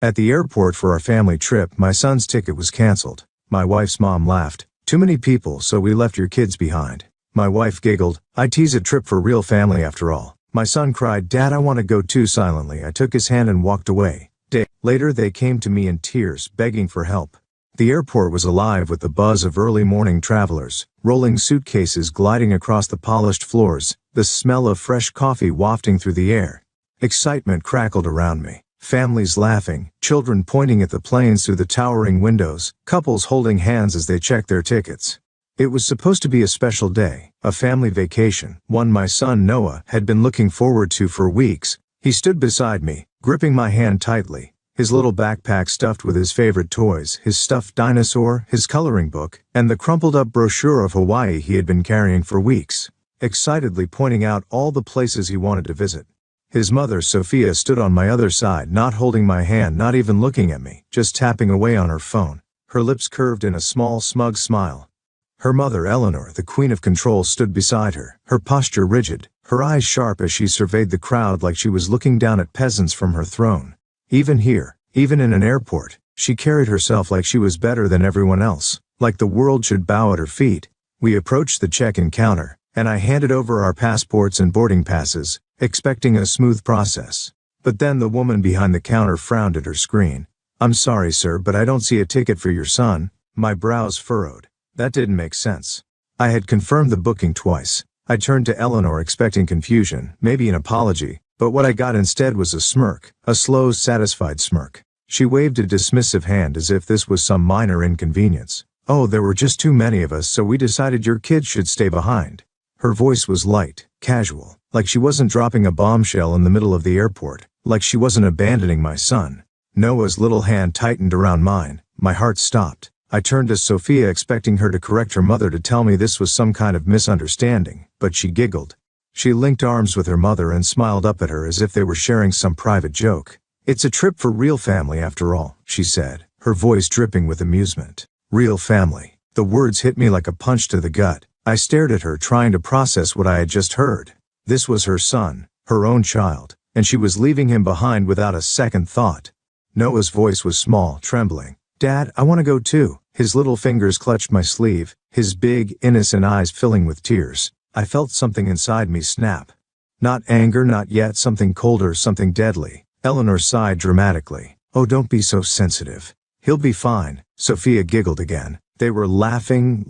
At the airport for our family trip, my son's ticket was canceled. My wife's mom laughed. "Too many people, so we left your kids behind." My wife giggled. "I tease a trip for real family after all." My son cried, "Dad, I want to go too." Silently, I took his hand and walked away. Later they came to me in tears, begging for help. The airport was alive with the buzz of early morning travelers, rolling suitcases gliding across the polished floors, the smell of fresh coffee wafting through the air. Excitement crackled around me. Families laughing, children pointing at the planes through the towering windows, couples holding hands as they checked their tickets. It was supposed to be a special day, a family vacation, one my son Noah had been looking forward to for weeks. He stood beside me, gripping my hand tightly, his little backpack stuffed with his favorite toys, his stuffed dinosaur, his coloring book, and the crumpled-up brochure of Hawaii he had been carrying for weeks, excitedly pointing out all the places he wanted to visit. His mother, Sophia, stood on my other side, not holding my hand, not even looking at me, just tapping away on her phone, her lips curved in a small, smug smile. Her mother, Eleanor, the queen of control, stood beside her, her posture rigid, her eyes sharp as she surveyed the crowd like she was looking down at peasants from her throne. Even here, even in an airport, she carried herself like she was better than everyone else, like the world should bow at her feet. We approached the check-in counter, and I handed over our passports and boarding passes, expecting a smooth process. But then the woman behind the counter frowned at her screen. "I'm sorry, sir, but I don't see a ticket for your son." My brows furrowed. That didn't make sense. I had confirmed the booking twice. I turned to Eleanor expecting confusion, maybe an apology, but what I got instead was a smirk, a slow, satisfied smirk. She waved a dismissive hand as if this was some minor inconvenience. "Oh, there were just too many of us, so we decided your kids should stay behind." Her voice was light, casual, like she wasn't dropping a bombshell in the middle of the airport, like she wasn't abandoning my son. Noah's little hand tightened around mine. My heart stopped. I turned to Sophia expecting her to correct her mother, to tell me this was some kind of misunderstanding, but she giggled. She linked arms with her mother and smiled up at her as if they were sharing some private joke. "It's a trip for real family after all," she said, her voice dripping with amusement. Real family. The words hit me like a punch to the gut. I stared at her, trying to process what I had just heard. This was her son, her own child, and she was leaving him behind without a second thought. Noah's voice was small, trembling. "Dad, I want to go too." His little fingers clutched my sleeve, his big, innocent eyes filling with tears. I felt something inside me snap. Not anger, not yet, something colder, something deadly. Eleanor sighed dramatically. "Oh, don't be so sensitive. He'll be fine." Sophia giggled again. They were laughing.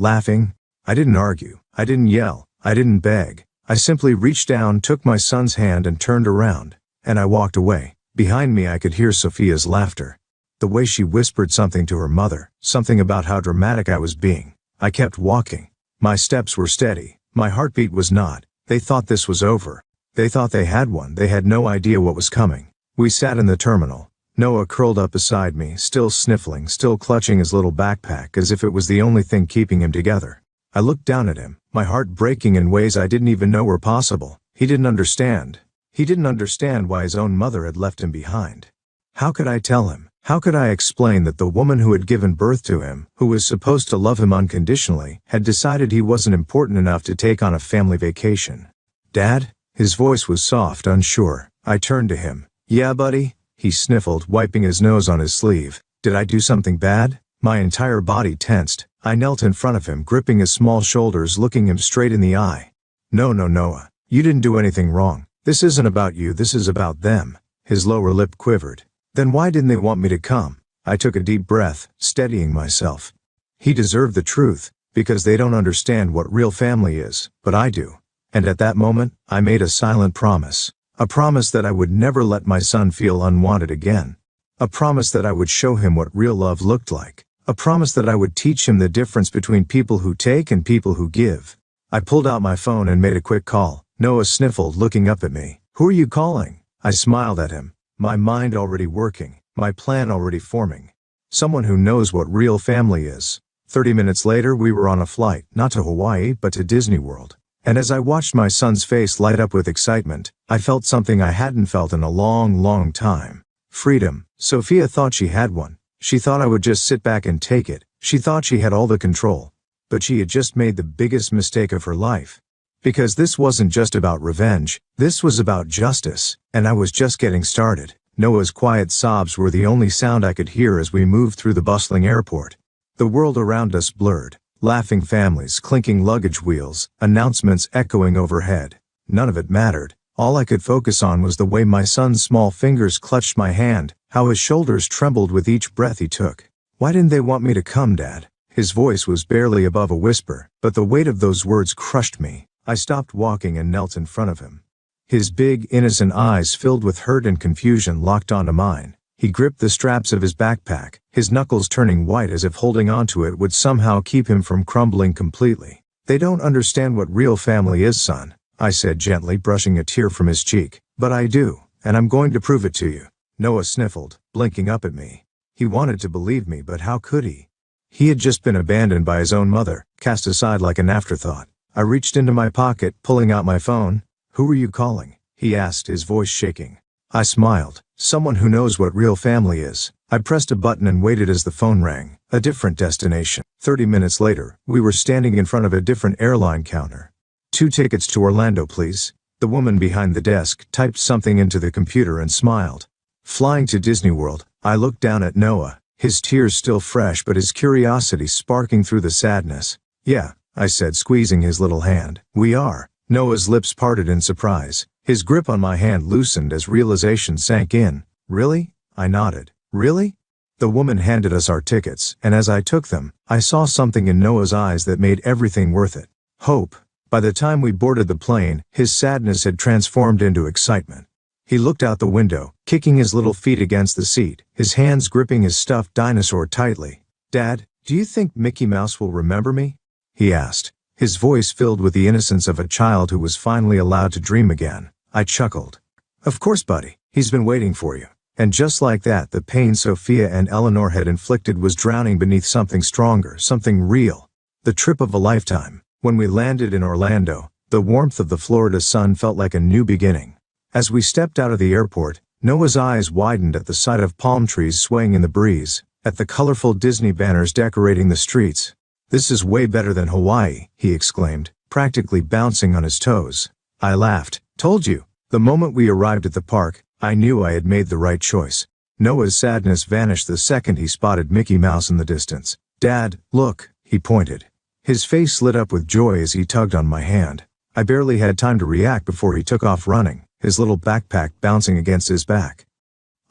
I didn't argue. I didn't yell. I didn't beg. I simply reached down, took my son's hand and turned around. And I walked away. Behind me I could hear Sophia's laughter. The way she whispered something to her mother, something about how dramatic I was being. I kept walking. My steps were steady. My heartbeat was not. They thought this was over. They thought they had won. They had no idea what was coming. We sat in the terminal. Noah curled up beside me, still sniffling, still clutching his little backpack as if it was the only thing keeping him together. I looked down at him, my heart breaking in ways I didn't even know were possible. He didn't understand. He didn't understand why his own mother had left him behind. How could I tell him? How could I explain that the woman who had given birth to him, who was supposed to love him unconditionally, had decided he wasn't important enough to take on a family vacation? "Dad?" His voice was soft, unsure. I turned to him. "Yeah, buddy?" He sniffled, wiping his nose on his sleeve. "Did I do something bad?" My entire body tensed. I knelt in front of him, gripping his small shoulders, looking him straight in the eye. No, Noah. You didn't do anything wrong. This isn't about you, this is about them." His lower lip quivered. "Then why didn't they want me to come?" I took a deep breath, steadying myself. He deserved the truth, because they don't understand what real family is, but I do. And at that moment, I made a silent promise. A promise that I would never let my son feel unwanted again. A promise that I would show him what real love looked like. A promise that I would teach him the difference between people who take and people who give. I pulled out my phone and made a quick call. Noah sniffled, looking up at me. "Who are you calling?" I smiled at him, my mind already working, my plan already forming. Someone who knows what real family is. 30 minutes later we were on a flight, not to Hawaii, but to Disney World. And as I watched my son's face light up with excitement, I felt something I hadn't felt in a long time. Freedom. Sophia thought she had one. She thought I would just sit back and take it. She thought she had all the control. But she had just made the biggest mistake of her life. Because this wasn't just about revenge, this was about justice, and I was just getting started. Noah's quiet sobs were the only sound I could hear as we moved through the bustling airport. The world around us blurred. Laughing families, clinking luggage wheels, announcements echoing overhead. None of it mattered. All I could focus on was the way my son's small fingers clutched my hand, how his shoulders trembled with each breath he took. "Why didn't they want me to come, Dad?" His voice was barely above a whisper, but the weight of those words crushed me. I stopped walking and knelt in front of him. His big, innocent eyes filled with hurt and confusion locked onto mine. He gripped the straps of his backpack, his knuckles turning white as if holding onto it would somehow keep him from crumbling completely. "They don't understand what real family is, son," I said gently, brushing a tear from his cheek. "But I do, and I'm going to prove it to you." Noah sniffled, blinking up at me. He wanted to believe me, but how could he? He had just been abandoned by his own mother, cast aside like an afterthought. I reached into my pocket, pulling out my phone. "Who were you calling?" he asked, his voice shaking. I smiled. "Someone who knows what real family is." I pressed a button and waited as the phone rang. A different destination. 30 minutes later, we were standing in front of a different airline counter. "2 tickets to Orlando, please." The woman behind the desk typed something into the computer and smiled. "Flying to Disney World." I looked down at Noah, his tears still fresh but his curiosity sparking through the sadness. "Yeah," I said, squeezing his little hand. "We are." Noah's lips parted in surprise. His grip on my hand loosened as realization sank in. "Really?" I nodded. "Really?" The woman handed us our tickets, and as I took them, I saw something in Noah's eyes that made everything worth it. Hope. By the time we boarded the plane, his sadness had transformed into excitement. He looked out the window, kicking his little feet against the seat, his hands gripping his stuffed dinosaur tightly. "Dad, do you think Mickey Mouse will remember me?" he asked, his voice filled with the innocence of a child who was finally allowed to dream again. I chuckled. "Of course, buddy. He's been waiting for you." And just like that, the pain Sophia and Eleanor had inflicted was drowning beneath something stronger, something real. The trip of a lifetime. When we landed in Orlando, the warmth of the Florida sun felt like a new beginning. As we stepped out of the airport, Noah's eyes widened at the sight of palm trees swaying in the breeze, at the colorful Disney banners decorating the streets. "This is way better than Hawaii," he exclaimed, practically bouncing on his toes. I laughed. "Told you." The moment we arrived at the park, I knew I had made the right choice. Noah's sadness vanished the second he spotted Mickey Mouse in the distance. "Dad, look," he pointed. His face lit up with joy as he tugged on my hand. I barely had time to react before he took off running, his little backpack bouncing against his back.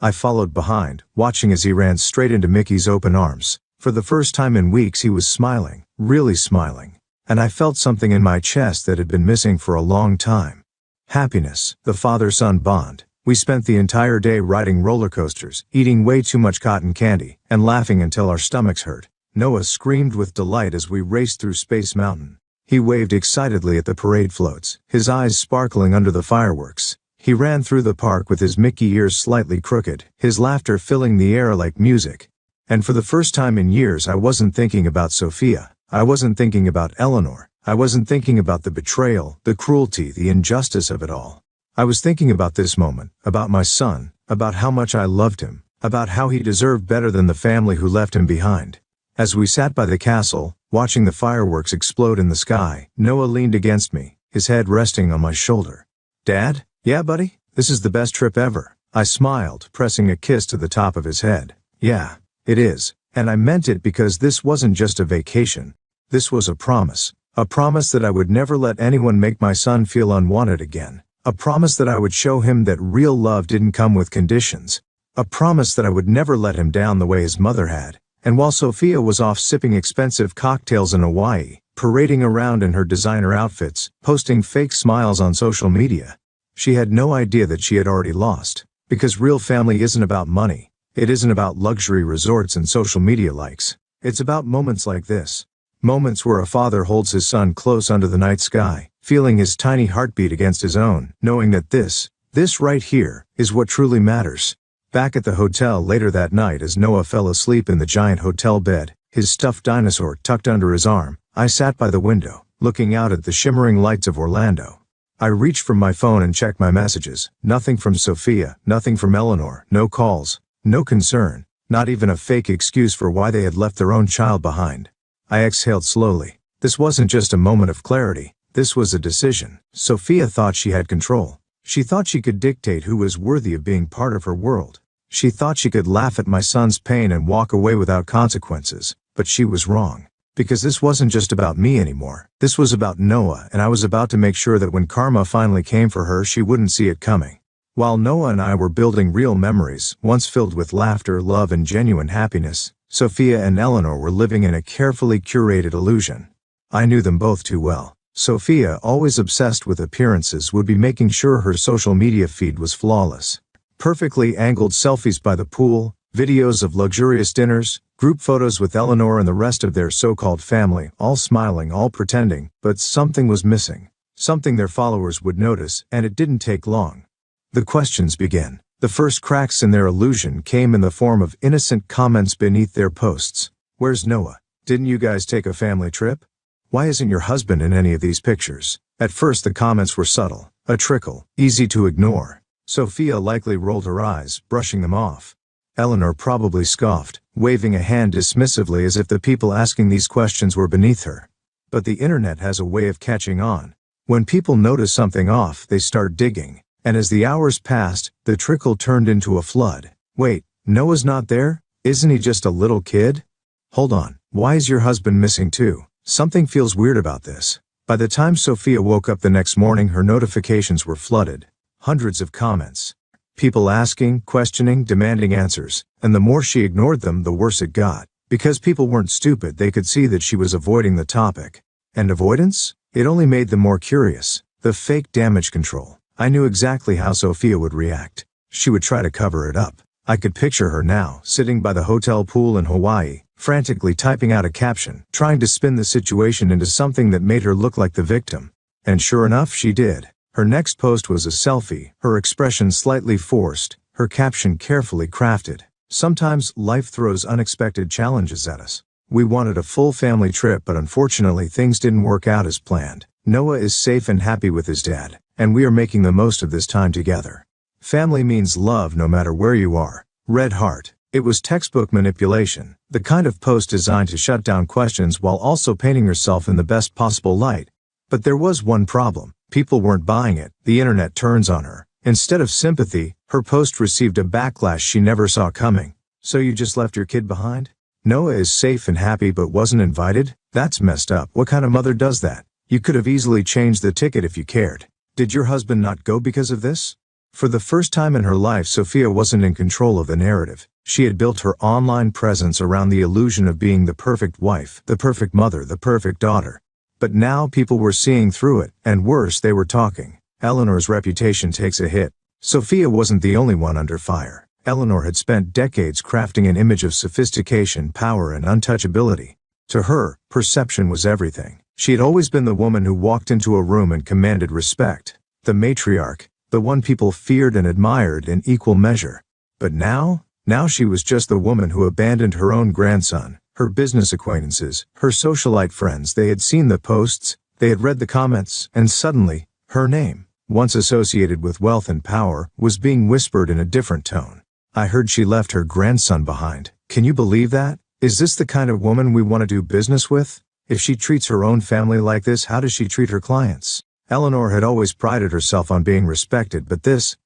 I followed behind, watching as he ran straight into Mickey's open arms. For the first time in weeks he was smiling, really smiling. And I felt something in my chest that had been missing for a long time. Happiness, the father-son bond. We spent the entire day riding roller coasters, eating way too much cotton candy, and laughing until our stomachs hurt. Noah screamed with delight as we raced through Space Mountain. He waved excitedly at the parade floats, his eyes sparkling under the fireworks. He ran through the park with his Mickey ears slightly crooked, his laughter filling the air like music. And for the first time in years I wasn't thinking about Sophia. I wasn't thinking about Eleanor. I wasn't thinking about the betrayal, the cruelty, the injustice of it all. I was thinking about this moment, about my son, about how much I loved him, about how he deserved better than the family who left him behind. As we sat by the castle, watching the fireworks explode in the sky, Noah leaned against me, his head resting on my shoulder. "Dad? Yeah, buddy? This is the best trip ever." I smiled, pressing a kiss to the top of his head. "Yeah, it is. And I meant it because this wasn't just a vacation. This was a promise. A promise that I would never let anyone make my son feel unwanted again. A promise that I would show him that real love didn't come with conditions. A promise that I would never let him down the way his mother had." And while Sophia was off sipping expensive cocktails in Hawaii, parading around in her designer outfits, posting fake smiles on social media, she had no idea that she had already lost. Because real family isn't about money. It isn't about luxury resorts and social media likes. It's about moments like this. Moments where a father holds his son close under the night sky, feeling his tiny heartbeat against his own, knowing that this right here, is what truly matters. Back at the hotel later that night as Noah fell asleep in the giant hotel bed, his stuffed dinosaur tucked under his arm, I sat by the window, looking out at the shimmering lights of Orlando. I reached for my phone and checked my messages. Nothing from Sophia, nothing from Eleanor, no calls, no concern, not even a fake excuse for why they had left their own child behind. I exhaled slowly. This wasn't just a moment of clarity. This was a decision. Sophia thought she had control. She thought she could dictate who was worthy of being part of her world. She thought she could laugh at my son's pain and walk away without consequences, but she was wrong. Because this wasn't just about me anymore. This was about Noah, and I was about to make sure that when karma finally came for her, she wouldn't see it coming. While Noah and I were building real memories, once filled with laughter, love, and genuine happiness, Sophia and Eleanor were living in a carefully curated illusion. I knew them both too well. Sophia, always obsessed with appearances, would be making sure her social media feed was flawless. Perfectly angled selfies by the pool, videos of luxurious dinners, group photos with Eleanor and the rest of their so-called family, all smiling, all pretending, but something was missing. Something their followers would notice, and it didn't take long. The questions began. The first cracks in their illusion came in the form of innocent comments beneath their posts. "Where's Noah? Didn't you guys take a family trip? Why isn't your husband in any of these pictures?" At first the comments were subtle, a trickle, easy to ignore. Sophia likely rolled her eyes, brushing them off. Eleanor probably scoffed, waving a hand dismissively as if the people asking these questions were beneath her. But the internet has a way of catching on. When people notice something off, they start digging. And as the hours passed, the trickle turned into a flood. "Wait, Noah's not there? Isn't he just a little kid? Hold on, why is your husband missing too? Something feels weird about this." By the time Sophia woke up the next morning, her notifications were flooded. Hundreds of comments. People asking, questioning, demanding answers. And the more she ignored them, the worse it got. Because people weren't stupid, they could see that she was avoiding the topic. And avoidance? It only made them more curious. The fake damage control. I knew exactly how Sophia would react. She would try to cover it up. I could picture her now, sitting by the hotel pool in Hawaii, frantically typing out a caption, trying to spin the situation into something that made her look like the victim. And sure enough, she did. Her next post was a selfie, her expression slightly forced, her caption carefully crafted. Sometimes life throws unexpected challenges at us. We wanted a full family trip, but unfortunately things didn't work out as planned. Noah is safe and happy with his dad, and we are making the most of this time together. Family means love no matter where you are. Red heart. It was textbook manipulation, the kind of post designed to shut down questions while also painting herself in the best possible light. But there was one problem. People weren't buying it. The internet turns on her. Instead of sympathy, her post received a backlash she never saw coming. "So you just left your kid behind? Noah is safe and happy but wasn't invited? That's messed up. What kind of mother does that? You could have easily changed the ticket if you cared. Did your husband not go because of this?" For the first time in her life, Sophia wasn't in control of the narrative. She had built her online presence around the illusion of being the perfect wife, the perfect mother, the perfect daughter. But now people were seeing through it, and worse, they were talking. Eleanor's reputation takes a hit. Sophia wasn't the only one under fire. Eleanor had spent decades crafting an image of sophistication, power, and untouchability. To her, perception was everything. She had always been the woman who walked into a room and commanded respect. The matriarch, the one people feared and admired in equal measure. But now she was just the woman who abandoned her own grandson. Her business acquaintances, her socialite friends, they had seen the posts, they had read the comments, and suddenly, her name, once associated with wealth and power, was being whispered in a different tone. "I heard she left her grandson behind. Can you believe that? Is this the kind of woman we want to do business with? If she treats her own family like this, how does she treat her clients?" Eleanor had always prided herself on being respected, but this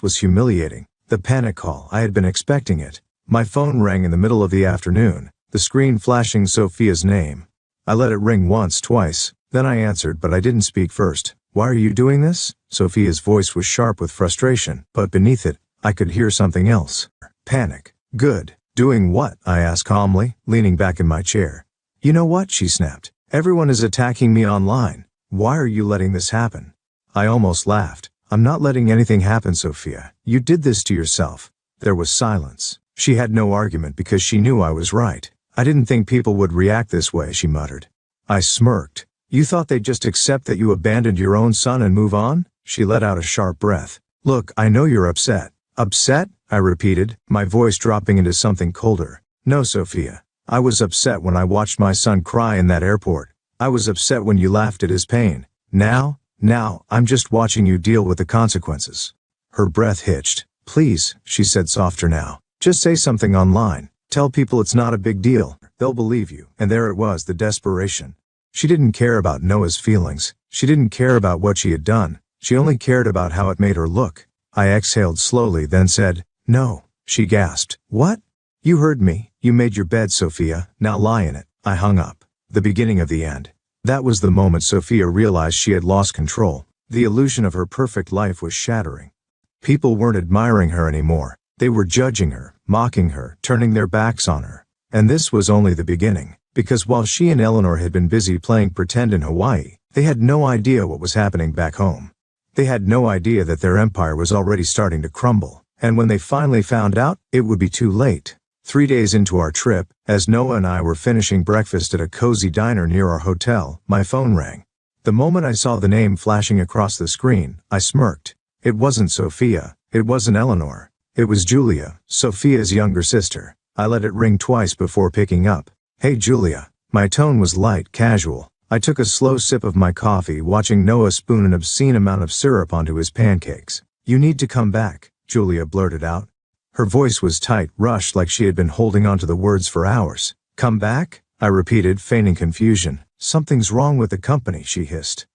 was humiliating. The panic call, I had been expecting it. My phone rang in the middle of the afternoon, the screen flashing Sophia's name. I let it ring once, twice, then I answered, but I didn't speak first. "Why are you doing this?" Sophia's voice was sharp with frustration, but beneath it, I could hear something else. Panic. "Good. Doing what?" I asked calmly, leaning back in my chair. "You know what?" she snapped. "Everyone is attacking me online. Why are you letting this happen?" I almost laughed. "I'm not letting anything happen, Sophia. You did this to yourself." There was silence. She had no argument because she knew I was right. "I didn't think people would react this way," she muttered. I smirked. "You thought they'd just accept that you abandoned your own son and move on?" She let out a sharp breath. "Look, I know you're upset." "Upset?" I repeated, my voice dropping into something colder. "No, Sophia. I was upset when I watched my son cry in that airport. I was upset when you laughed at his pain. Now, I'm just watching you deal with the consequences." Her breath hitched. "Please," she said softer now. "Just say something online. Tell people it's not a big deal. They'll believe you." And there it was, the desperation. She didn't care about Noah's feelings. She didn't care about what she had done. She only cared about how it made her look. I exhaled slowly, then said, "No," she gasped. "What?" "You heard me. You made your bed, Sophia. Now lie in it." I hung up. The beginning of the end. That was the moment Sophia realized she had lost control. The illusion of her perfect life was shattering. People weren't admiring her anymore. They were judging her, mocking her, turning their backs on her. And this was only the beginning, because while she and Eleanor had been busy playing pretend in Hawaii, they had no idea what was happening back home. They had no idea that their empire was already starting to crumble, and when they finally found out, it would be too late. 3 days into our trip, as Noah and I were finishing breakfast at a cozy diner near our hotel, my phone rang. The moment I saw the name flashing across the screen, I smirked. It wasn't Sophia. It wasn't Eleanor. It was Julia, Sophia's younger sister. I let it ring twice before picking up. "Hey, Julia." My tone was light, casual. I took a slow sip of my coffee, watching Noah spoon an obscene amount of syrup onto his pancakes. "You need to come back," Julia blurted out. Her voice was tight, rushed, like she had been holding onto the words for hours. "Come back?" I repeated, feigning confusion. "Something's wrong with the company," she hissed.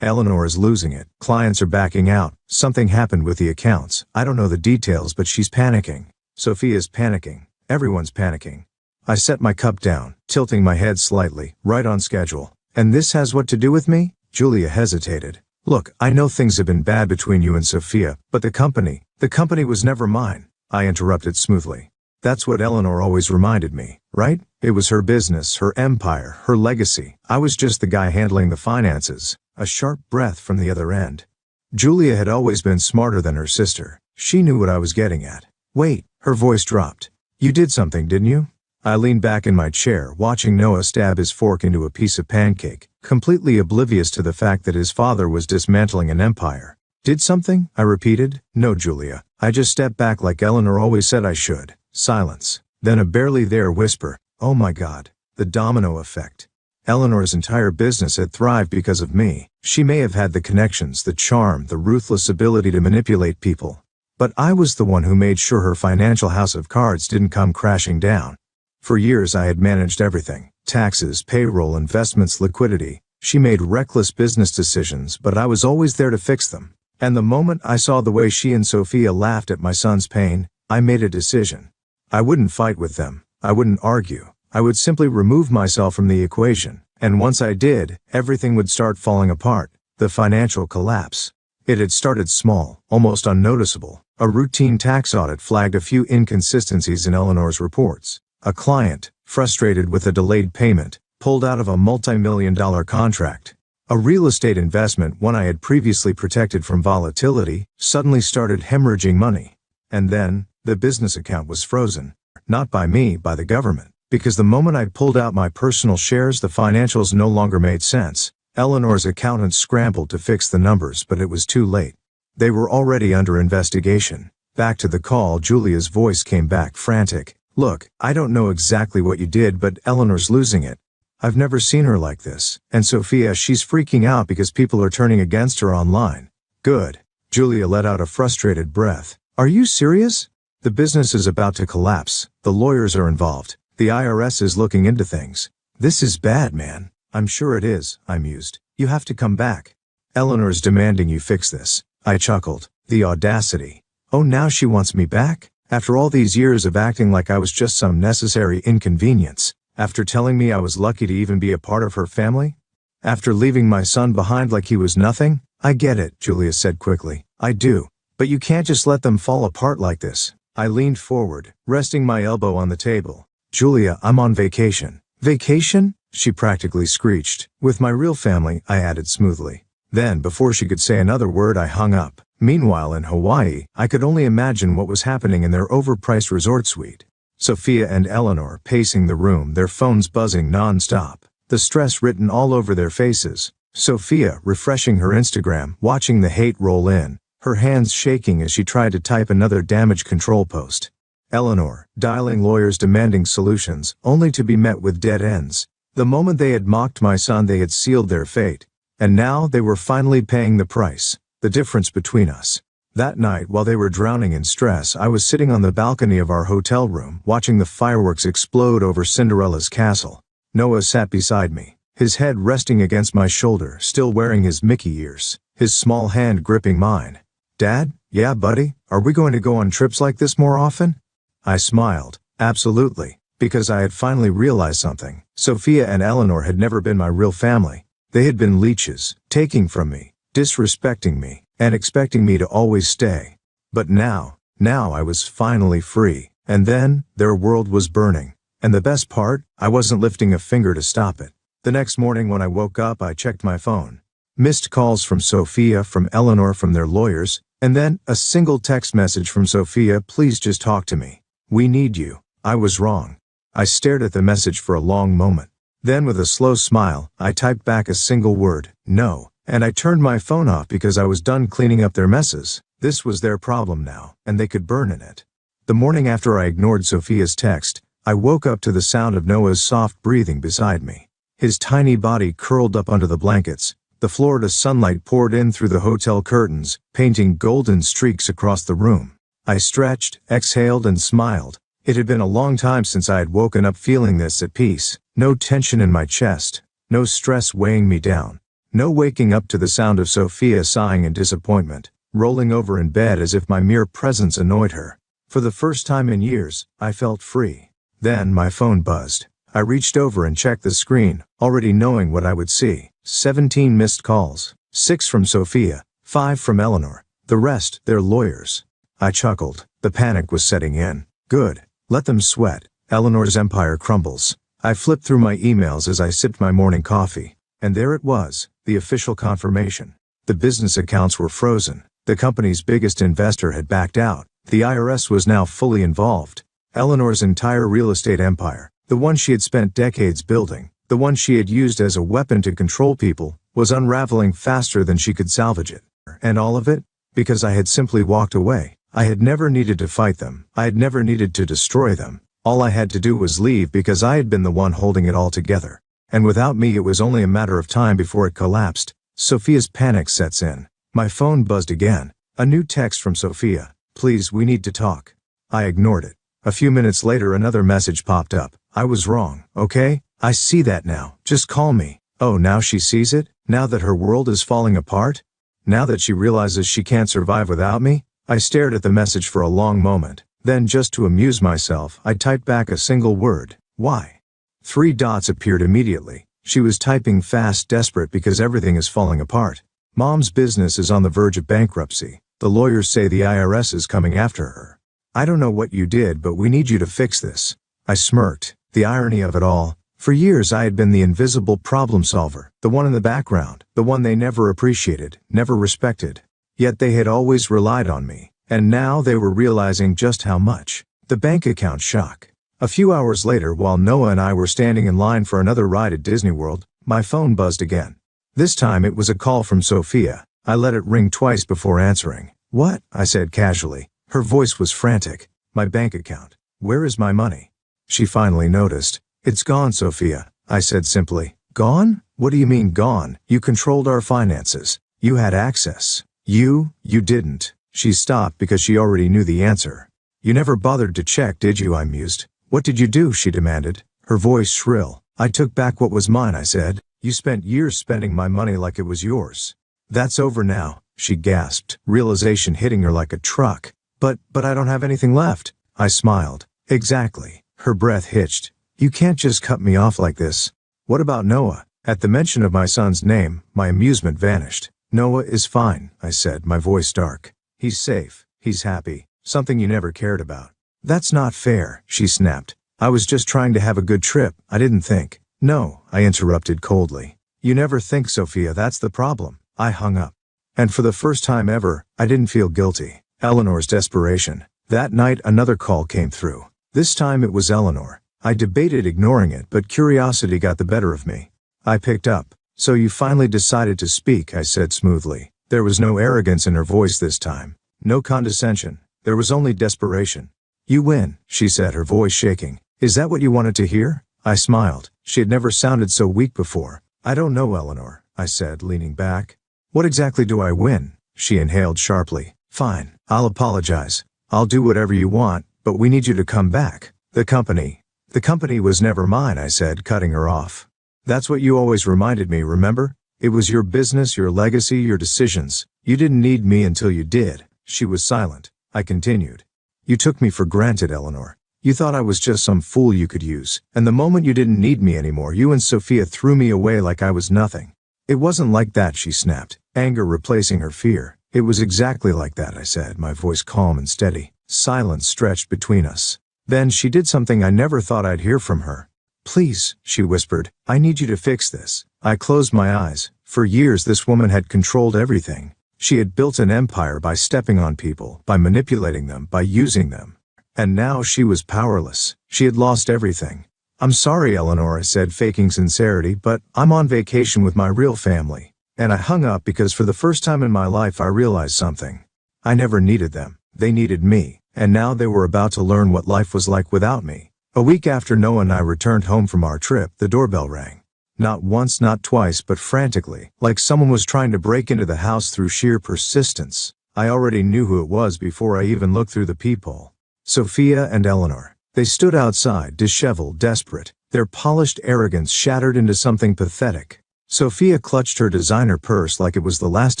"Eleanor is losing it. Clients are backing out. Something happened with the accounts. I don't know the details, but she's panicking. Sophia's panicking. Everyone's panicking." I set my cup down, tilting my head slightly, right on schedule. "And this has what to do with me?" Julia hesitated. "Look, I know things have been bad between you and Sophia, but the company was never mine," I interrupted smoothly. "That's what Eleanor always reminded me, right? It was her business, her empire, her legacy. I was just the guy handling the finances." A sharp breath from the other end. Julia had always been smarter than her sister. She knew what I was getting at. "Wait," her voice dropped. "You did something, didn't you?" I leaned back in my chair, watching Noah stab his fork into a piece of pancake, completely oblivious to the fact that his father was dismantling an empire. "Did something?" I repeated. "No, Julia. I just stepped back like Eleanor always said I should." Silence. Then a barely there whisper. "Oh my God." The domino effect. Eleanor's entire business had thrived because of me. She may have had the connections, the charm, the ruthless ability to manipulate people. But I was the one who made sure her financial house of cards didn't come crashing down. For years I had managed everything: taxes, payroll, investments, liquidity. She made reckless business decisions, but I was always there to fix them. And the moment I saw the way she and Sophia laughed at my son's pain, I made a decision. I wouldn't fight with them. I wouldn't argue. I would simply remove myself from the equation. And once I did, everything would start falling apart. The financial collapse. It had started small, almost unnoticeable. A routine tax audit flagged a few inconsistencies in Eleanor's reports. A client, frustrated with a delayed payment, pulled out of a multi-million-dollar contract. A real estate investment, one I had previously protected from volatility, suddenly started hemorrhaging money. And then, the business account was frozen. Not by me, by the government. Because the moment I pulled out my personal shares, the financials no longer made sense. Eleanor's accountants scrambled to fix the numbers, but it was too late. They were already under investigation. Back to the call, Julia's voice came back, frantic. "Look, I don't know exactly what you did, but Eleanor's losing it. I've never seen her like this. And Sophia, she's freaking out because people are turning against her online." "Good." Julia let out a frustrated breath. "Are you serious? The business is about to collapse. The lawyers are involved. The IRS is looking into things. This is bad, man." "I'm sure it is," I mused. "You have to come back. Eleanor's demanding you fix this." I chuckled. The audacity. Oh, now she wants me back? After all these years of acting like I was just some necessary inconvenience? After telling me I was lucky to even be a part of her family? After leaving my son behind like he was nothing? "I get it," Julia said quickly. "I do. But you can't just let them fall apart like this." I leaned forward, resting my elbow on the table. "Julia, I'm on vacation." "Vacation?" she practically screeched. "With my real family," I added smoothly. Then, before she could say another word, I hung up. Meanwhile, in Hawaii, I could only imagine what was happening in their overpriced resort suite. Sophia and Eleanor pacing the room, their phones buzzing non-stop, the stress written all over their faces. Sophia refreshing her Instagram, watching the hate roll in, her hands shaking as she tried to type another damage control post. Eleanor dialing lawyers demanding solutions, only to be met with dead ends. The moment they had mocked my son, they had sealed their fate. And now they were finally paying the price. The difference between us. That night, while they were drowning in stress, I was sitting on the balcony of our hotel room, watching the fireworks explode over Cinderella's castle. Noah sat beside me, his head resting against my shoulder, still wearing his Mickey ears. his small hand gripping mine. Dad, yeah buddy, are we going to go on trips like this more often? I smiled. Absolutely, because I had finally realized something. Sophia and Eleanor had never been my real family. They had been leeches, taking from me, disrespecting me, and expecting me to always stay. But now I was finally free. And then, their world was burning. And the best part, I wasn't lifting a finger to stop it. The next morning when I woke up, I checked my phone. Missed calls from Sophia, from Eleanor, from their lawyers, and then a single text message from Sophia, please just talk to me. We need you. I was wrong. I stared at the message for a long moment. Then with a slow smile, I typed back a single word, no, and I turned my phone off because I was done cleaning up their messes. This was their problem now, and they could burn in it. The morning after I ignored Sophia's text, I woke up to the sound of Noah's soft breathing beside me. His tiny body curled up under the blankets. The Florida sunlight poured in through the hotel curtains, painting golden streaks across the room. I stretched, exhaled, and smiled. It had been a long time since I had woken up feeling this at peace. No tension in my chest. No stress weighing me down. No waking up to the sound of Sophia sighing in disappointment, rolling over in bed as if my mere presence annoyed her. For the first time in years, I felt free. Then my phone buzzed. I reached over and checked the screen, already knowing what I would see. 17 missed calls. 6 from Sophia, 5 from Eleanor. The rest, their lawyers. I chuckled. The panic was setting in. Good. Let them sweat. Eleanor's empire crumbles. I flipped through my emails as I sipped my morning coffee. And there it was, the official confirmation. The business accounts were frozen. The company's biggest investor had backed out. The IRS was now fully involved. Eleanor's entire real estate empire, the one she had spent decades building, the one she had used as a weapon to control people, was unraveling faster than she could salvage it. And all of it? Because I had simply walked away. I had never needed to fight them. I had never needed to destroy them. All I had to do was leave because I had been the one holding it all together. And without me it was only a matter of time before it collapsed. Sophia's panic sets in. My phone buzzed again. A new text from Sophia. Please, we need to talk. I ignored it. A few minutes later another message popped up. I was wrong, okay? I see that now. Just call me. Oh, now she sees it? Now that her world is falling apart? Now that she realizes she can't survive without me? I stared at the message for a long moment. Then, just to amuse myself, I typed back a single word. Why? 3 dots appeared immediately. She was typing fast, desperate because everything is falling apart. Mom's business is on the verge of bankruptcy. The lawyers say the IRS is coming after her. I don't know what you did, but we need you to fix this. I smirked. The irony of it all. For years I had been the invisible problem solver, the one in the background, the one they never appreciated, never respected. Yet they had always relied on me, and now they were realizing just how much. The bank account shock. A few hours later, while Noah and I were standing in line for another ride at Disney World, my phone buzzed again. This time it was a call from Sophia. I let it ring twice before answering. What? I said casually. Her voice was frantic. My bank account. Where is my money? She finally noticed. It's gone, Sophia, I said simply. Gone? What do you mean gone? You controlled our finances. You had access. You didn't. She stopped because she already knew the answer. You never bothered to check, did you? I mused. What did you do? She demanded. Her voice shrill. I took back what was mine, I said. You spent years spending my money like it was yours. That's over now, she gasped, realization hitting her like a truck. But I don't have anything left. I smiled. Exactly. Her breath hitched. You can't just cut me off like this. What about Noah? At the mention of my son's name, my amusement vanished. Noah is fine, I said, my voice dark. He's safe. He's happy. Something you never cared about. That's not fair, she snapped. I was just trying to have a good trip. I didn't think. No, I interrupted coldly. You never think, Sophia, that's the problem. I hung up. And for the first time ever, I didn't feel guilty. Eleanor's desperation. That night another call came through. This time it was Eleanor. I debated ignoring it, but curiosity got the better of me. I picked up. So you finally decided to speak, I said smoothly. There was no arrogance in her voice this time. No condescension. There was only desperation. You win, she said, her voice shaking. Is that what you wanted to hear? I smiled. She had never sounded so weak before. I don't know, Eleanor, I said, leaning back. What exactly do I win? She inhaled sharply. Fine, I'll apologize. I'll do whatever you want, but we need you to come back. The company was never mine, I said, cutting her off. That's what you always reminded me, remember? It was your business, your legacy, your decisions. You didn't need me until you did." She was silent. I continued. "You took me for granted, Eleanor. You thought I was just some fool you could use, and the moment you didn't need me anymore, you and Sophia threw me away like I was nothing." "It wasn't like that," she snapped, anger replacing her fear. "It was exactly like that," I said, my voice calm and steady. Silence stretched between us. Then she did something I never thought I'd hear from her. "Please," she whispered, "I need you to fix this." I closed my eyes. For years this woman had controlled everything. She had built an empire by stepping on people, by manipulating them, by using them. And now she was powerless. She had lost everything. "I'm sorry, Eleanor," I said, faking sincerity, "but I'm on vacation with my real family." And I hung up because for the first time in my life I realized something. I never needed them. They needed me. And now they were about to learn what life was like without me. A week after Noah and I returned home from our trip, the doorbell rang. Not once, not twice, but frantically, like someone was trying to break into the house through sheer persistence. I already knew who it was before I even looked through the peephole. Sophia and Eleanor. They stood outside, disheveled, desperate, their polished arrogance shattered into something pathetic. Sophia clutched her designer purse like it was the last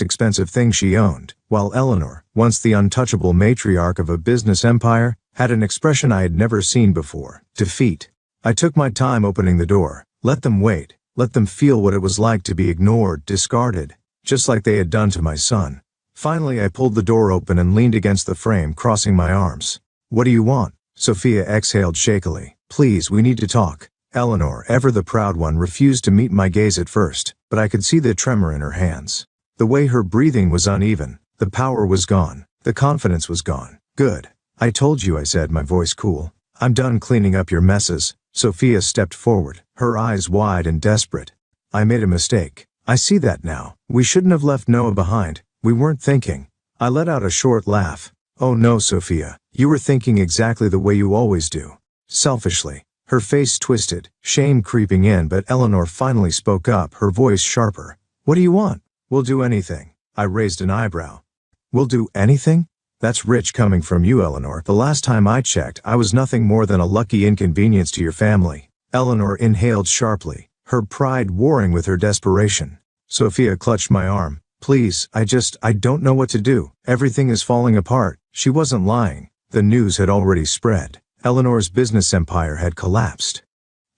expensive thing she owned, while Eleanor, once the untouchable matriarch of a business empire, had an expression I had never seen before: defeat. I took my time opening the door. Let them wait. Let them feel what it was like to be ignored, discarded, just like they had done to my son. Finally, I pulled the door open and leaned against the frame, crossing my arms. "What do you want?" Sophia exhaled shakily. "Please, we need to talk." Eleanor, ever the proud one, refused to meet my gaze at first, but I could see the tremor in her hands. The way her breathing was uneven. The power was gone. The confidence was gone. "Good. I told you," I said, my voice cool. "I'm done cleaning up your messes." Sophia stepped forward, her eyes wide and desperate. "I made a mistake. I see that now. We shouldn't have left Noah behind. We weren't thinking." I let out a short laugh. "Oh no, Sophia. You were thinking exactly the way you always do. Selfishly." Her face twisted, shame creeping in, but Eleanor finally spoke up, her voice sharper. "What do you want?" "We'll do anything." I raised an eyebrow. "We'll do anything?" That's rich coming from you, Eleanor. The last time I checked, I was nothing more than a lucky inconvenience to your family. Eleanor inhaled sharply, her pride warring with her desperation. Sophia clutched my arm. "Please, I don't know what to do. Everything is falling apart." She wasn't lying. The news had already spread. Eleanor's business empire had collapsed.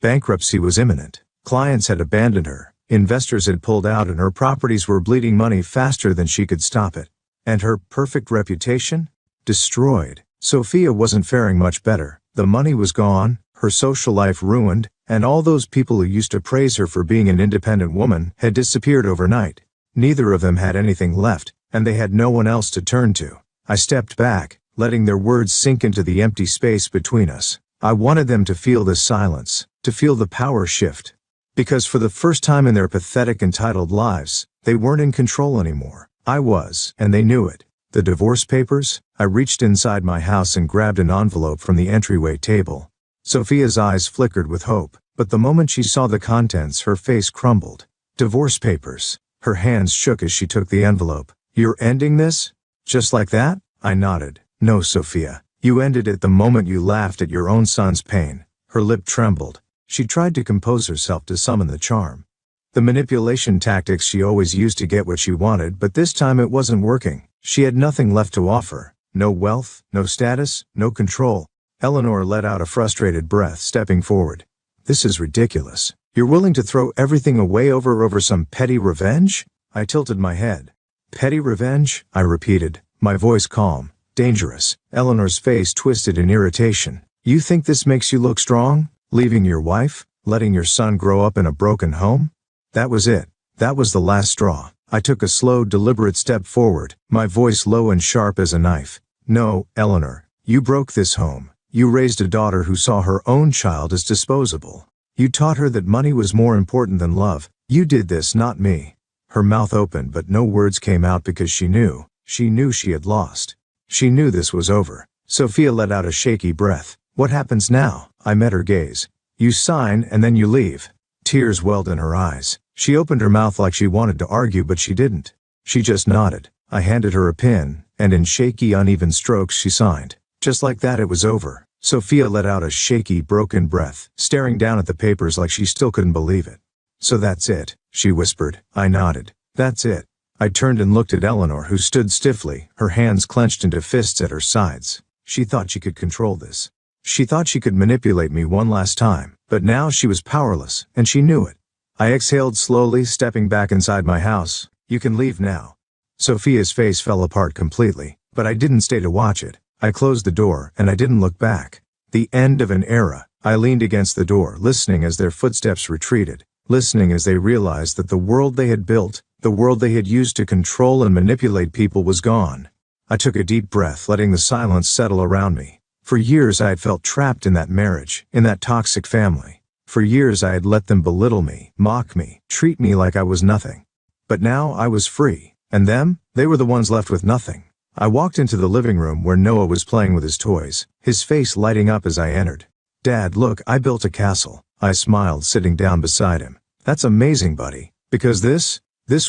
Bankruptcy was imminent. Clients had abandoned her. Investors had pulled out and her properties were bleeding money faster than she could stop it. And her perfect reputation? Destroyed. Sophia wasn't faring much better. The money was gone, her social life ruined, and all those people who used to praise her for being an independent woman had disappeared overnight. Neither of them had anything left, and they had no one else to turn to. I stepped back, letting their words sink into the empty space between us. I wanted them to feel this silence, to feel the power shift. Because for the first time in their pathetic, entitled lives, they weren't in control anymore. I was, and they knew it. The divorce papers? I reached inside my house and grabbed an envelope from the entryway table. Sophia's eyes flickered with hope, but the moment she saw the contents, her face crumbled. Divorce papers. Her hands shook as she took the envelope. "You're ending this? Just like that?" I nodded. "No, Sophia. You ended it the moment you laughed at your own son's pain." Her lip trembled. She tried to compose herself to summon the charm. The manipulation tactics she always used to get what she wanted, but this time it wasn't working. She had nothing left to offer. No wealth, no status, no control. Eleanor let out a frustrated breath, stepping forward. "This is ridiculous. You're willing to throw everything away over some petty revenge?" I tilted my head. "Petty revenge?" I repeated, my voice calm. "Dangerous." Eleanor's face twisted in irritation. "You think this makes you look strong? Leaving your wife? Letting your son grow up in a broken home?" That was it. That was the last straw. I took a slow, deliberate step forward, my voice low and sharp as a knife. "No, Eleanor. You broke this home. You raised a daughter who saw her own child as disposable. You taught her that money was more important than love. You did this, not me." Her mouth opened, but no words came out because she knew she had lost. She knew this was over. Sophia let out a shaky breath. "What happens now?" I met her gaze. "You sign and then you leave." Tears welled in her eyes. She opened her mouth like she wanted to argue, but she didn't. She just nodded. I handed her a pen, and in shaky, uneven strokes she signed. Just like that, it was over. Sophia let out a shaky, broken breath, staring down at the papers like she still couldn't believe it. "So that's it," she whispered. I nodded. That's it. I turned and looked at Eleanor, who stood stiffly, her hands clenched into fists at her sides. She thought she could control this. She thought she could manipulate me one last time, but now she was powerless, and she knew it. I exhaled slowly, stepping back inside my house. You can leave now. Sophia's face fell apart completely, but I didn't stay to watch it. I closed the door, and I didn't look back. The end of an era. I leaned against the door, listening as their footsteps retreated, listening as they realized that the world they had built, the world they had used to control and manipulate people, was gone. I took a deep breath, letting the silence settle around me. For years I had felt trapped in that marriage, in that toxic family. For years I had let them belittle me, mock me, treat me like I was nothing. But now I was free, and they were the ones left with nothing. I walked into the living room where Noah was playing with his toys, his face lighting up as I entered. Dad, look, I built a castle. I smiled, sitting down beside him. That's amazing, buddy. Because this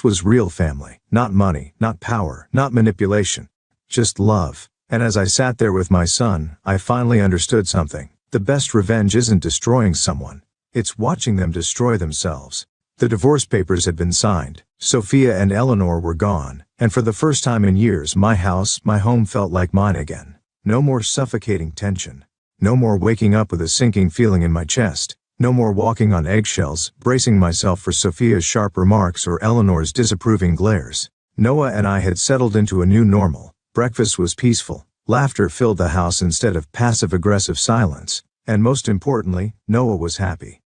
was real family. Not money, not power, not manipulation. Just love. And as I sat there with my son, I finally understood something. The best revenge isn't destroying someone. It's watching them destroy themselves. The divorce papers had been signed. Sophia and Eleanor were gone. And for the first time in years, my house, my home felt like mine again. No more suffocating tension. No more waking up with a sinking feeling in my chest. No more walking on eggshells, bracing myself for Sophia's sharp remarks or Eleanor's disapproving glares. Noah and I had settled into a new normal. Breakfast was peaceful. Laughter filled the house instead of passive-aggressive silence. And most importantly, Noah was happy.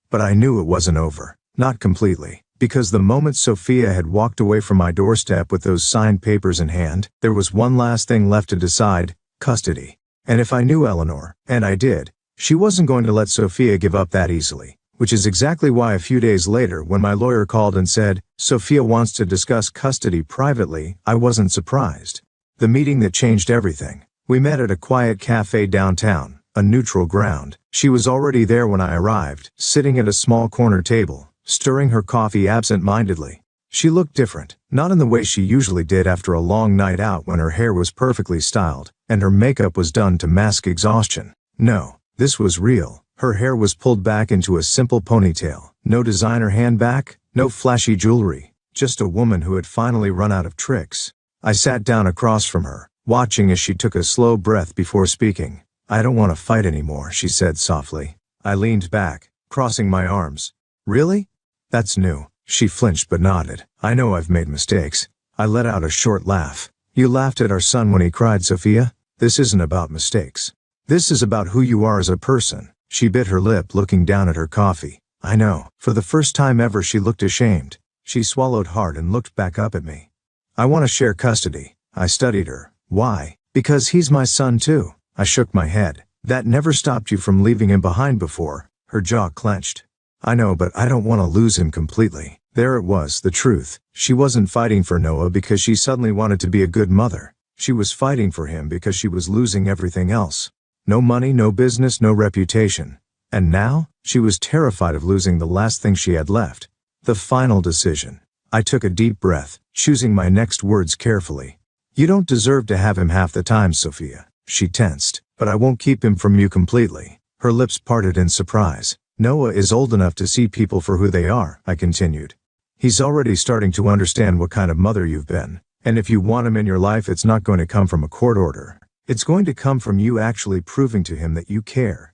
But I knew it wasn't over. Not completely. Because the moment Sophia had walked away from my doorstep with those signed papers in hand, there was one last thing left to decide: custody. And if I knew Eleanor, and I did, she wasn't going to let Sophia give up that easily. Which is exactly why a few days later, when my lawyer called and said, Sophia wants to discuss custody privately, I wasn't surprised. The meeting that changed everything. We met at a quiet cafe downtown, a neutral ground. She was already there when I arrived, sitting at a small corner table, stirring her coffee absent-mindedly. She looked different, not in the way she usually did after a long night out when her hair was perfectly styled, and her makeup was done to mask exhaustion. No, this was real. Her hair was pulled back into a simple ponytail. No designer handbag, no flashy jewelry. Just a woman who had finally run out of tricks. I sat down across from her, watching as she took a slow breath before speaking. I don't want to fight anymore, she said softly. I leaned back, crossing my arms. Really? That's new. She flinched but nodded. I know I've made mistakes. I let out a short laugh. You laughed at our son when he cried, Sophia? This isn't about mistakes. This is about who you are as a person. She bit her lip, looking down at her coffee. I know. For the first time ever, she looked ashamed. She swallowed hard and looked back up at me. I want to share custody. I studied her. Why? Because he's my son too. I shook my head. That never stopped you from leaving him behind before. Her jaw clenched. I know, but I don't want to lose him completely. There it was, the truth. She wasn't fighting for Noah because she suddenly wanted to be a good mother. She was fighting for him because she was losing everything else. No money, no business, no reputation. And now, she was terrified of losing the last thing she had left. The final decision. I took a deep breath, choosing my next words carefully. You don't deserve to have him half the time, Sophia. She tensed. But I won't keep him from you completely. Her lips parted in surprise. Noah is old enough to see people for who they are, I continued. He's already starting to understand what kind of mother you've been. And if you want him in your life, it's not going to come from a court order. It's going to come from you actually proving to him that you care.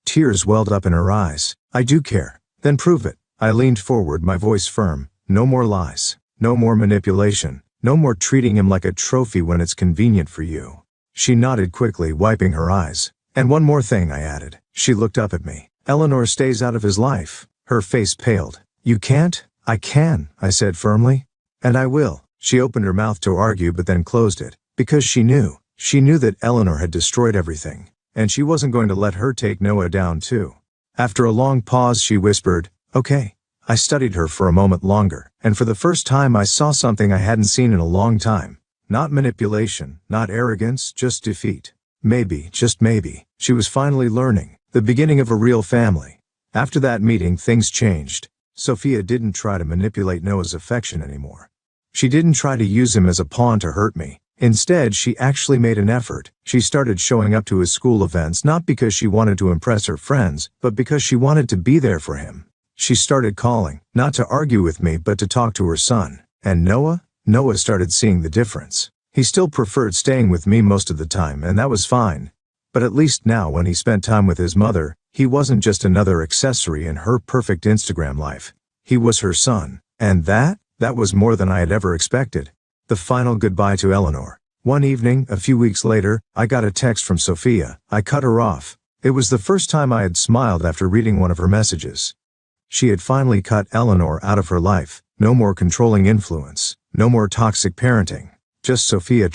Tears welled up in her eyes. I do care. Then prove it. I leaned forward, my voice firm. No more lies. No more manipulation. No more treating him like a trophy when it's convenient for you. She nodded quickly, wiping her eyes. And one more thing, I added. She looked up at me. Eleanor stays out of his life. Her face paled. You can't? I can, I said firmly. And I will. She opened her mouth to argue but then closed it. Because she knew. She knew that Eleanor had destroyed everything. And she wasn't going to let her take Noah down too. After a long pause, she whispered, okay. I studied her for a moment longer, and for the first time I saw something I hadn't seen in a long time. Not manipulation, not arrogance, just defeat. Maybe, just maybe, she was finally learning. The beginning of a real family. After that meeting, things changed. Sophia didn't try to manipulate Noah's affection anymore. She didn't try to use him as a pawn to hurt me. Instead, she actually made an effort. She started showing up to his school events not because she wanted to impress her friends, but because she wanted to be there for him. She started calling, not to argue with me but to talk to her son. And Noah started seeing the difference. He still preferred staying with me most of the time, and that was fine. But at least now when he spent time with his mother, he wasn't just another accessory in her perfect Instagram life. He was her son. And that was more than I had ever expected. The final goodbye to Eleanor. One evening, a few weeks later, I got a text from Sophia. I cut her off. It was the first time I had smiled after reading one of her messages. She had finally cut Eleanor out of her life. No more controlling influence. No more toxic parenting. Just Sophia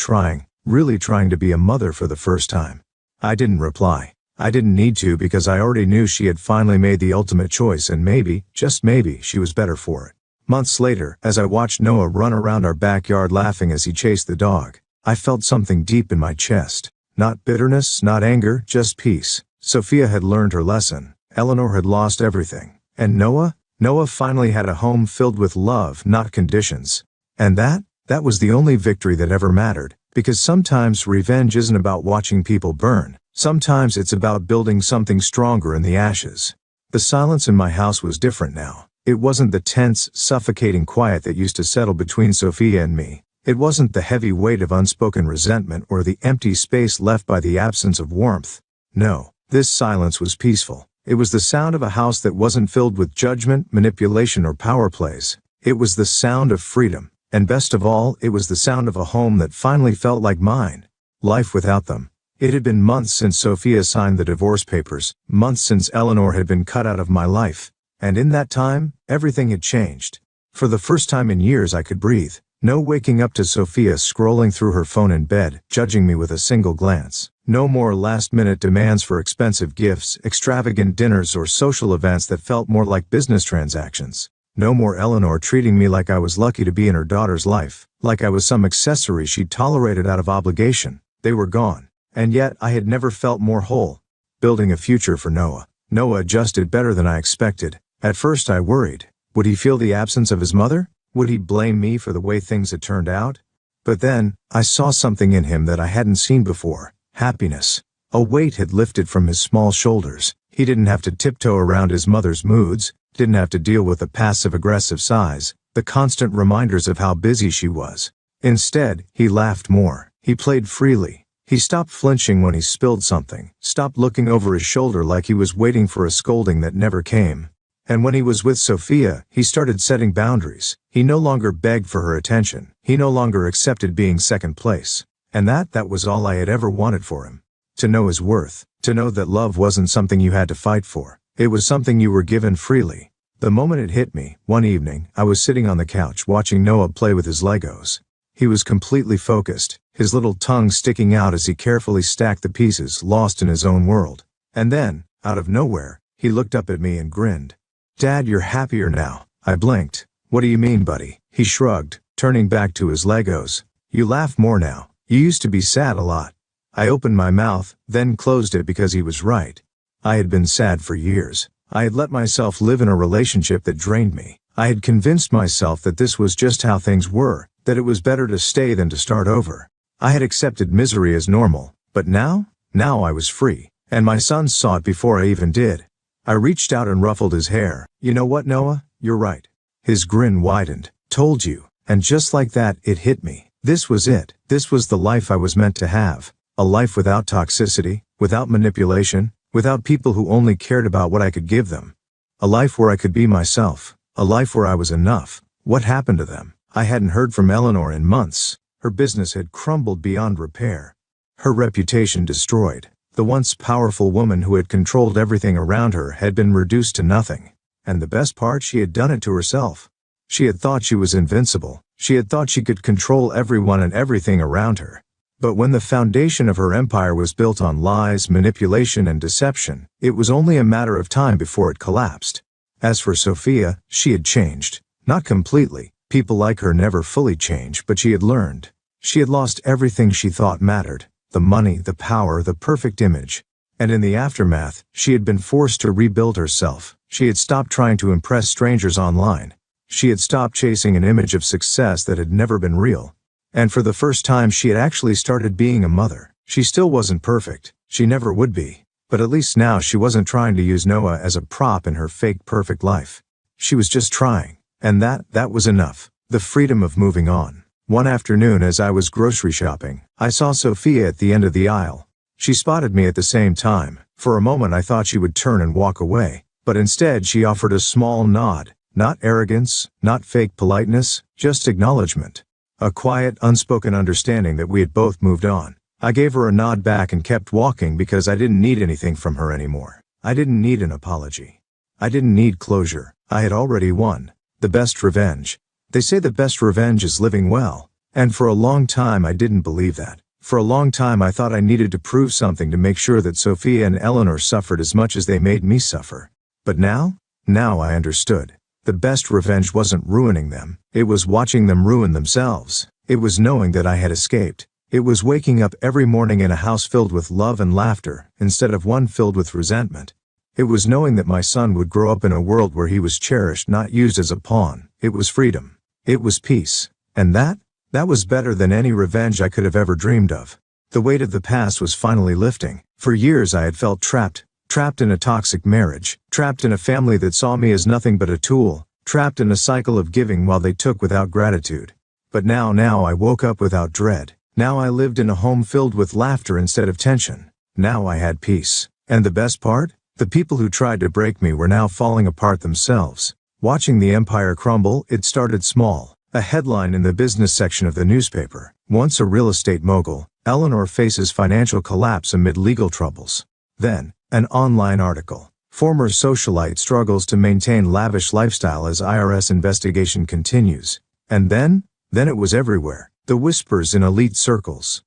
really trying to be a mother for the first time. I didn't reply. I didn't need to because I already knew she had finally made the ultimate choice and maybe, just maybe, she was better for it. Months later, as I watched Noah run around our backyard laughing as he chased the dog, I felt something deep in my chest. Not bitterness, not anger, just peace. Sophia had learned her lesson. Eleanor had lost everything. And Noah finally had a home filled with love, not conditions. And that was the only victory that ever mattered, because sometimes revenge isn't about watching people burn. Sometimes it's about building something stronger in the ashes. The silence in my house was different now. It wasn't the tense, suffocating quiet that used to settle between Sophia and me. It wasn't the heavy weight of unspoken resentment or the empty space left by the absence of warmth. No, this silence was peaceful. It was the sound of a house that wasn't filled with judgment, manipulation, or power plays. It was the sound of freedom. And best of all, it was the sound of a home that finally felt like mine. Life without them. It had been months since Sophia signed the divorce papers, months since Eleanor had been cut out of my life. And in that time, everything had changed. For the first time in years I could breathe. No waking up to Sophia scrolling through her phone in bed, judging me with a single glance. No more last-minute demands for expensive gifts, extravagant dinners, or social events that felt more like business transactions. No more Eleanor treating me like I was lucky to be in her daughter's life, like I was some accessory she'd tolerated out of obligation. They were gone. And yet I had never felt more whole. Building a future for Noah. Noah adjusted better than I expected. At first I worried. Would he feel the absence of his mother? Would he blame me for the way things had turned out? But then, I saw something in him that I hadn't seen before. Happiness. A weight had lifted from his small shoulders. He didn't have to tiptoe around his mother's moods, didn't have to deal with the passive-aggressive sighs, the constant reminders of how busy she was. Instead, he laughed more. He played freely. He stopped flinching when he spilled something, stopped looking over his shoulder like he was waiting for a scolding that never came. And when he was with Sophia, he started setting boundaries. He no longer begged for her attention. He no longer accepted being second place. And that was all I had ever wanted for him. To know his worth. To know that love wasn't something you had to fight for. It was something you were given freely. The moment it hit me, one evening, I was sitting on the couch watching Noah play with his Legos. He was completely focused, his little tongue sticking out as he carefully stacked the pieces, lost in his own world. And then, out of nowhere, he looked up at me and grinned. "Dad, you're happier now." I blinked. "What do you mean, buddy?" He shrugged, turning back to his Legos. "You laugh more now. You used to be sad a lot." I opened my mouth, then closed it because he was right. I had been sad for years. I had let myself live in a relationship that drained me. I had convinced myself that this was just how things were, that it was better to stay than to start over. I had accepted misery as normal, but now I was free, and my son saw it before I even did. I reached out and ruffled his hair. "You know what, Noah? You're right." His grin widened. "Told you." And just like that, it hit me. This was it. This was the life I was meant to have. A life without toxicity, without manipulation, without people who only cared about what I could give them. A life where I could be myself. A life where I was enough. What happened to them? I hadn't heard from Eleanor in months. Her business had crumbled beyond repair. Her reputation destroyed. The once powerful woman who had controlled everything around her had been reduced to nothing. And the best part, she had done it to herself. She had thought she was invincible. She had thought she could control everyone and everything around her. But when the foundation of her empire was built on lies, manipulation, and deception, it was only a matter of time before it collapsed. As for Sophia, she had changed. Not completely. People like her never fully change, but she had learned. She had lost everything she thought mattered. The money, the power, the perfect image. And in the aftermath, she had been forced to rebuild herself. She had stopped trying to impress strangers online. She had stopped chasing an image of success that had never been real. And for the first time, she had actually started being a mother. She still wasn't perfect. She never would be. But at least now she wasn't trying to use Noah as a prop in her fake perfect life. She was just trying. And that was enough. The freedom of moving on. One afternoon as I was grocery shopping, I saw Sophia at the end of the aisle. She spotted me at the same time. For a moment I thought she would turn and walk away, but instead she offered a small nod. Not arrogance, not fake politeness, just acknowledgement. A quiet, unspoken understanding that we had both moved on. I gave her a nod back and kept walking because I didn't need anything from her anymore. I didn't need an apology. I didn't need closure. I had already won. The best revenge. They say the best revenge is living well. And for a long time I didn't believe that. For a long time I thought I needed to prove something to make sure that Sophia and Eleanor suffered as much as they made me suffer. But now I understood. The best revenge wasn't ruining them. It was watching them ruin themselves. It was knowing that I had escaped. It was waking up every morning in a house filled with love and laughter, instead of one filled with resentment. It was knowing that my son would grow up in a world where he was cherished, not used as a pawn. It was freedom. It was peace. And that was better than any revenge I could have ever dreamed of. The weight of the past was finally lifting. For years I had felt trapped in a toxic marriage, trapped in a family that saw me as nothing but a tool, trapped in a cycle of giving while they took without gratitude. But now I woke up without dread. Now I lived in a home filled with laughter instead of tension. Now I had peace. And the best part? The people who tried to break me were now falling apart themselves. Watching the empire crumble, it started small. A headline in the business section of the newspaper. Once a real estate mogul, Eleanor faces financial collapse amid legal troubles. Then, an online article. Former socialite struggles to maintain lavish lifestyle as IRS investigation continues. And then it was everywhere. The whispers in elite circles.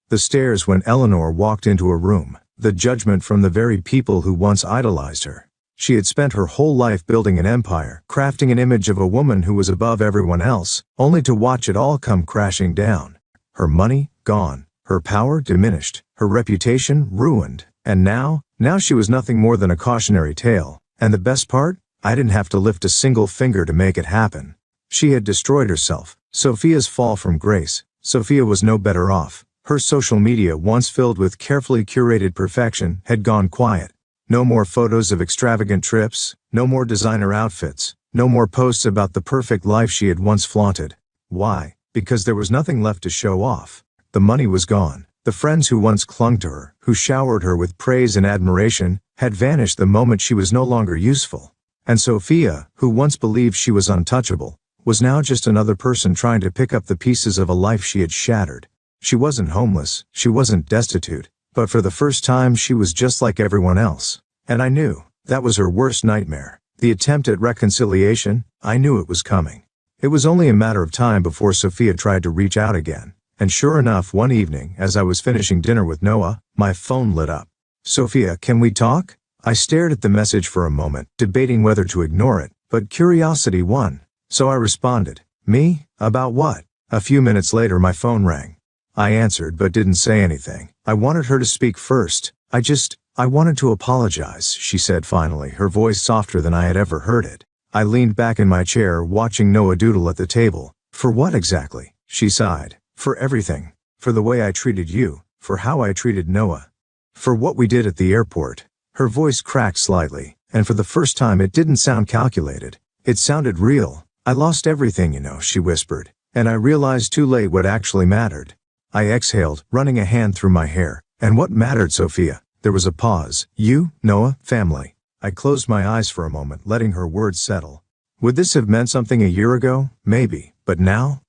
The stares when Eleanor walked into a room. The judgment from the very people who once idolized her. She had spent her whole life building an empire, crafting an image of a woman who was above everyone else, only to watch it all come crashing down. Her money, gone. Her power, diminished. Her reputation, ruined. And now she was nothing more than a cautionary tale. And the best part? I didn't have to lift a single finger to make it happen. She had destroyed herself. Sophia's fall from grace. Sophia was no better off. Her social media, once filled with carefully curated perfection, had gone quiet. No more photos of extravagant trips, no more designer outfits, no more posts about the perfect life she had once flaunted. Why? Because there was nothing left to show off. The money was gone. The friends who once clung to her, who showered her with praise and admiration, had vanished the moment she was no longer useful. And Sophia, who once believed she was untouchable, was now just another person trying to pick up the pieces of a life she had shattered. She wasn't homeless, she wasn't destitute, but for the first time she was just like everyone else. And I knew that was her worst nightmare. The attempt at reconciliation, I knew it was coming. It was only a matter of time before Sophia tried to reach out again. And sure enough, one evening, as I was finishing dinner with Noah, my phone lit up. "Sophia, can we talk?" I stared at the message for a moment, debating whether to ignore it, but curiosity won. So I responded. "Me? About what?" A few minutes later my phone rang. I answered but didn't say anything. I wanted her to speak first. I wanted to apologize, she said finally, her voice softer than I had ever heard it. I leaned back in my chair, watching Noah doodle at the table. "For what exactly?" she sighed. "For everything. For the way I treated you. For how I treated Noah. For what we did at the airport." Her voice cracked slightly, and for the first time it didn't sound calculated. It sounded real. "I lost everything, she whispered. And I realized too late what actually mattered." I exhaled, running a hand through my hair. "And what mattered, Sophia?" There was a pause. "You, Noah, family." I closed my eyes for a moment, letting her words settle. Would this have meant something a year ago? Maybe. But now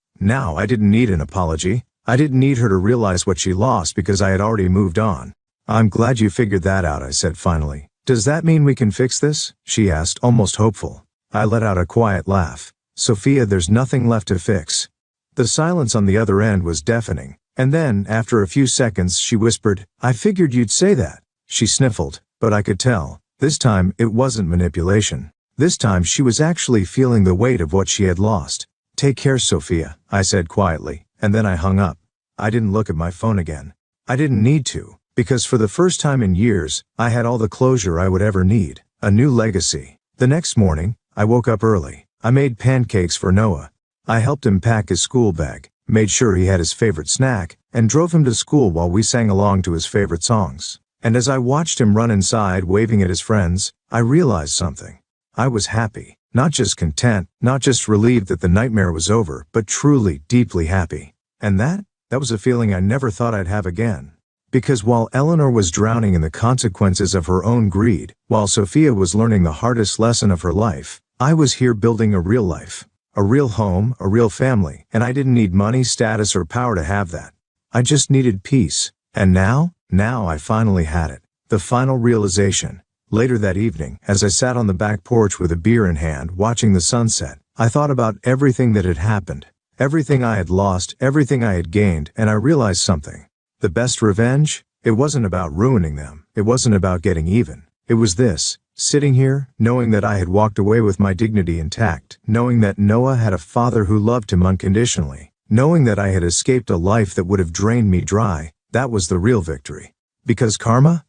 I didn't need an apology. I didn't need her to realize what she lost because I had already moved on. "I'm glad you figured that out," I said finally. "Does that mean we can fix this?" she asked, almost hopeful. I let out a quiet laugh. "Sophia, there's nothing left to fix." The silence on the other end was deafening. And then, after a few seconds, she whispered, "I figured you'd say that." She sniffled, but I could tell. This time, it wasn't manipulation. This time she was actually feeling the weight of what she had lost. "Take care, Sophia," I said quietly, and then I hung up. I didn't look at my phone again. I didn't need to, because for the first time in years, I had all the closure I would ever need. A new legacy. The next morning, I woke up early. I made pancakes for Noah. I helped him pack his school bag, made sure he had his favorite snack, and drove him to school while we sang along to his favorite songs. And as I watched him run inside waving at his friends, I realized something. I was happy. Not just content, not just relieved that the nightmare was over, but truly, deeply happy. And that was a feeling I never thought I'd have again. Because while Eleanor was drowning in the consequences of her own greed, while Sophia was learning the hardest lesson of her life, I was here building a real life. A real home, a real family, and I didn't need money, status, or power to have that. I just needed peace. And now I finally had it. The final realization. Later that evening, as I sat on the back porch with a beer in hand watching the sunset, I thought about everything that had happened. Everything I had lost, everything I had gained, and I realized something. The best revenge? It wasn't about ruining them. It wasn't about getting even. It was this. Sitting here, knowing that I had walked away with my dignity intact, knowing that Noah had a father who loved him unconditionally, knowing that I had escaped a life that would have drained me dry, that was the real victory. Because karma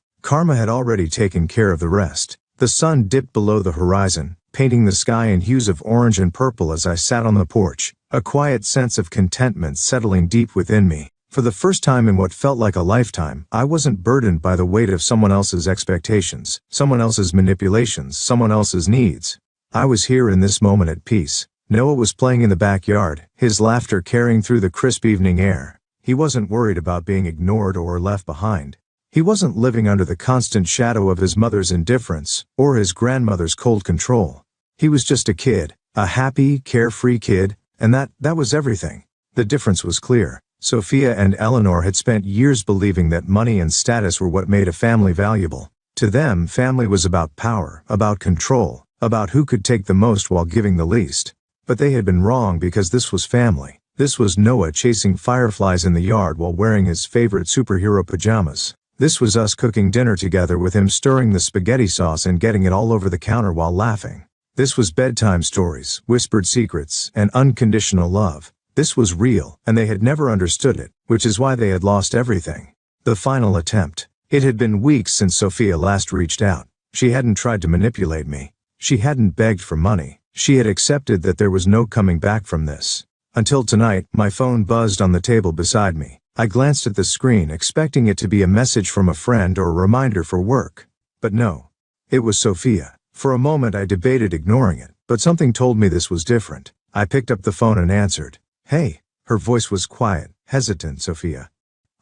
had already taken care of the rest. The sun dipped below the horizon, painting the sky in hues of orange and purple as I sat on the porch, a quiet sense of contentment settling deep within me. For the first time in what felt like a lifetime, I wasn't burdened by the weight of someone else's expectations, someone else's manipulations, someone else's needs. I was here in this moment at peace. Noah was playing in the backyard, his laughter carrying through the crisp evening air. He wasn't worried about being ignored or left behind. He wasn't living under the constant shadow of his mother's indifference or his grandmother's cold control. He was just a kid, a happy, carefree kid, and that was everything. The difference was clear. Sophia and Eleanor had spent years believing that money and status were what made a family valuable. To them, family was about power, about control, about who could take the most while giving the least. But they had been wrong because this was family. This was Noah chasing fireflies in the yard while wearing his favorite superhero pajamas. This was us cooking dinner together with him stirring the spaghetti sauce and getting it all over the counter while laughing. This was bedtime stories, whispered secrets, and unconditional love. This was real, and they had never understood it, which is why they had lost everything. The final attempt. It had been weeks since Sophia last reached out. She hadn't tried to manipulate me. She hadn't begged for money. She had accepted that there was no coming back from this. Until tonight, my phone buzzed on the table beside me. I glanced at the screen, expecting it to be a message from a friend or a reminder for work. But no. It was Sophia. For a moment I debated ignoring it, but something told me this was different. I picked up the phone and answered. Hey. Her voice was quiet, hesitant. Sophia.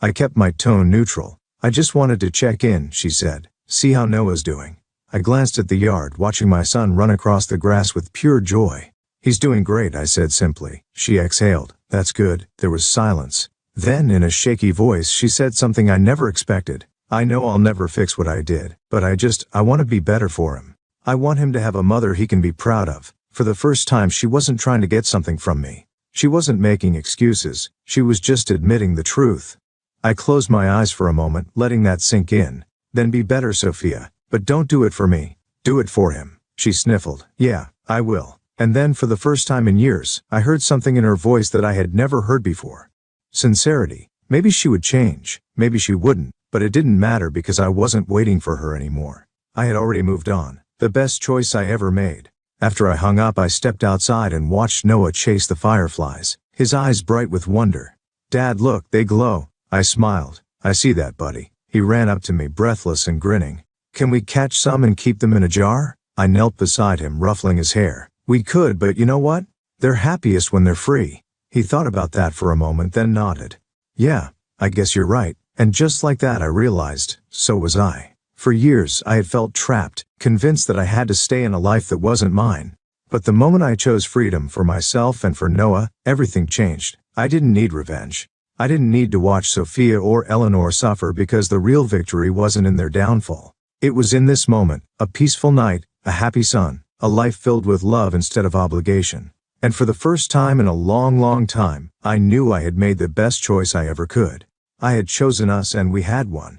I kept my tone neutral. I just wanted to check in, she said. See how Noah's doing. I glanced at the yard, watching my son run across the grass with pure joy. He's doing great, I said simply. She exhaled. That's good. There was silence. Then, in a shaky voice, she said something I never expected. I know I'll never fix what I did, but I want to be better for him. I want him to have a mother he can be proud of. For the first time, she wasn't trying to get something from me. She wasn't making excuses. She was just admitting the truth. I closed my eyes for a moment, letting that sink in. Then be better, Sophia. But don't do it for me. Do it for him. She sniffled. Yeah, I will. And then, for the first time in years, I heard something in her voice that I had never heard before. Sincerity. Maybe she would change. Maybe she wouldn't. But it didn't matter because I wasn't waiting for her anymore. I had already moved on. The best choice I ever made. After I hung up, I stepped outside and watched Noah chase the fireflies, his eyes bright with wonder. Dad, look, they glow. I smiled. I see that, buddy. He ran up to me, breathless and grinning. Can we catch some and keep them in a jar? I knelt beside him, ruffling his hair. We could, but you know what? They're happiest when they're free. He thought about that for a moment, then nodded. Yeah, I guess you're right. And just like that I realized, so was I. For years I had felt trapped, convinced that I had to stay in a life that wasn't mine. But the moment I chose freedom for myself and for Noah, everything changed. I didn't need revenge. I didn't need to watch Sophia or Eleanor suffer because the real victory wasn't in their downfall. It was in this moment, a peaceful night, a happy son, a life filled with love instead of obligation. And for the first time in a long, long time, I knew I had made the best choice I ever could. I had chosen us and we had won.